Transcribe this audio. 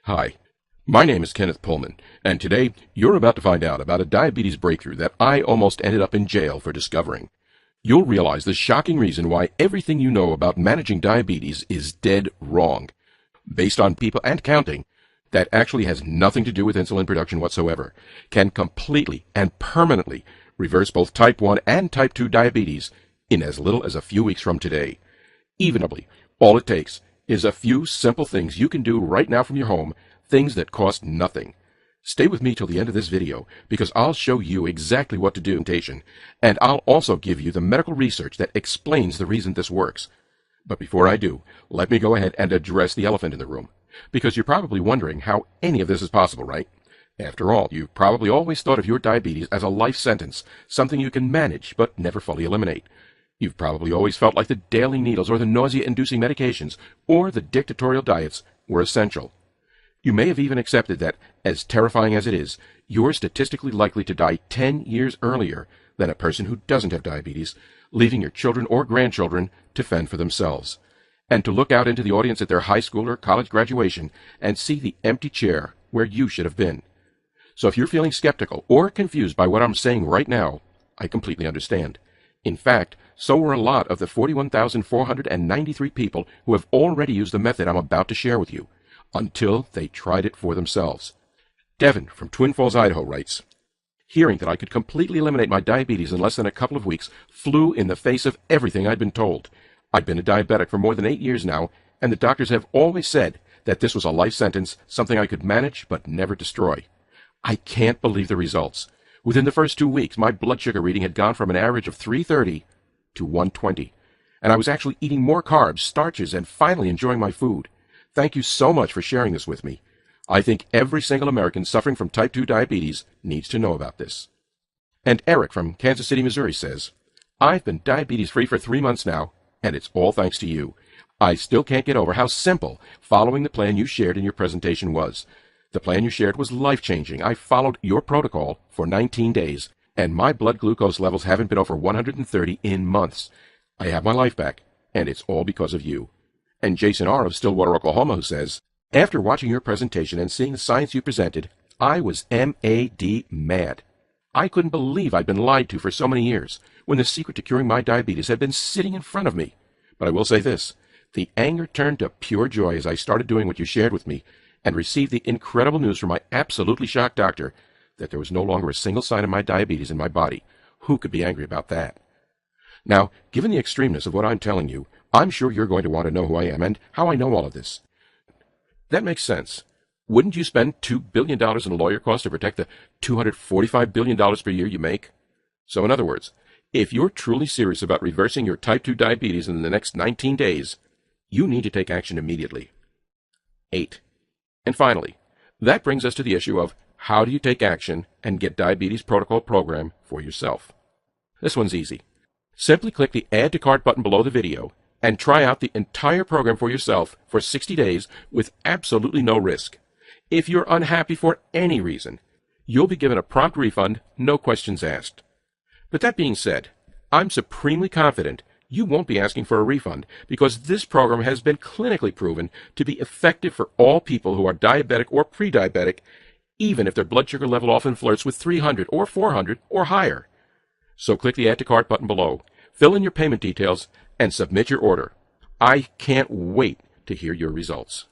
Hi, my name is Kenneth Pullman, and today you're about to find out about a diabetes breakthrough that I almost ended up in jail for discovering. You'll realize the shocking reason why everything you know about managing diabetes is dead wrong, based on people and counting, that actually has nothing to do with insulin production whatsoever, can completely and permanently reverse both type 1 and type 2 diabetes in as little as a few weeks from today. Evenly, all it takes is a few simple things you can do right now from your home, things that cost nothing. Stay with me till the end of this video, because I'll show you exactly what to do, and I'll also give you the medical research that explains the reason this works. But before I do, let me go ahead and address the elephant in the room, because you're probably wondering how any of this is possible, right? After all, you've probably always thought of your diabetes as a life sentence, something you can manage but never fully eliminate. You've probably always felt like the daily needles or the nausea-inducing medications or the dictatorial diets were essential. You may have even accepted that, as terrifying as it is, you're statistically likely to die 10 years earlier than a person who doesn't have diabetes, leaving your children or grandchildren to fend for themselves, and to look out into the audience at their high school or college graduation and see the empty chair where you should have been. So if you're feeling skeptical or confused by what I'm saying right now, I completely understand. In fact, so were a lot of the 41,493 people who have already used the method I'm about to share with you, until they tried it for themselves. Devin from Twin Falls, Idaho writes, "Hearing that I could completely eliminate my diabetes in less than a couple of weeks flew in the face of everything I'd been told. I'd been a diabetic for more than 8 years now, and the doctors have always said that this was a life sentence, something I could manage but never destroy. I can't believe the results. Within the first 2 weeks, my blood sugar reading had gone from an average of 330 to 120, and I was actually eating more carbs, starches, and finally enjoying my food. Thank you so much for sharing this with me. I think every single American suffering from type 2 diabetes needs to know about this." And Eric from Kansas City, Missouri says, "I've been diabetes-free for 3 months now, and it's all thanks to you. I still can't get over how simple following the plan you shared in your presentation was. The plan you shared was life-changing. I followed your protocol for 19 days, and my blood glucose levels haven't been over 130 in months. I have my life back, and it's all because of you." And Jason R. of Stillwater, Oklahoma, who says, "After watching your presentation and seeing the science you presented, I was mad. I couldn't believe I'd been lied to for so many years, when the secret to curing my diabetes had been sitting in front of me. But I will say this, the anger turned to pure joy as I started doing what you shared with me, and received the incredible news from my absolutely shocked doctor that there was no longer a single sign of my diabetes in my body. Who could be angry about that?" Now, given the extremeness of what I'm telling you, I'm sure you're going to want to know who I am and how I know all of this. That makes sense. Wouldn't you spend $2 billion in lawyer costs to protect the $245 billion per year you make? So in other words, if you're truly serious about reversing your type 2 diabetes in the next 19 days, you need to take action immediately. 8. And finally, that brings us to the issue of how do you take action and get diabetes protocol program for yourself? This one's easy. Simply click the Add to Cart button below the video and try out the entire program for yourself for 60 days with absolutely no risk. If you're unhappy for any reason, you'll be given a prompt refund, no questions asked. But that being said, I'm supremely confident you won't be asking for a refund, because this program has been clinically proven to be effective for all people who are diabetic or pre-diabetic, even if their blood sugar level often flirts with 300 or 400 or higher. So click the Add to Cart button below, fill in your payment details, and submit your order. I can't wait to hear your results.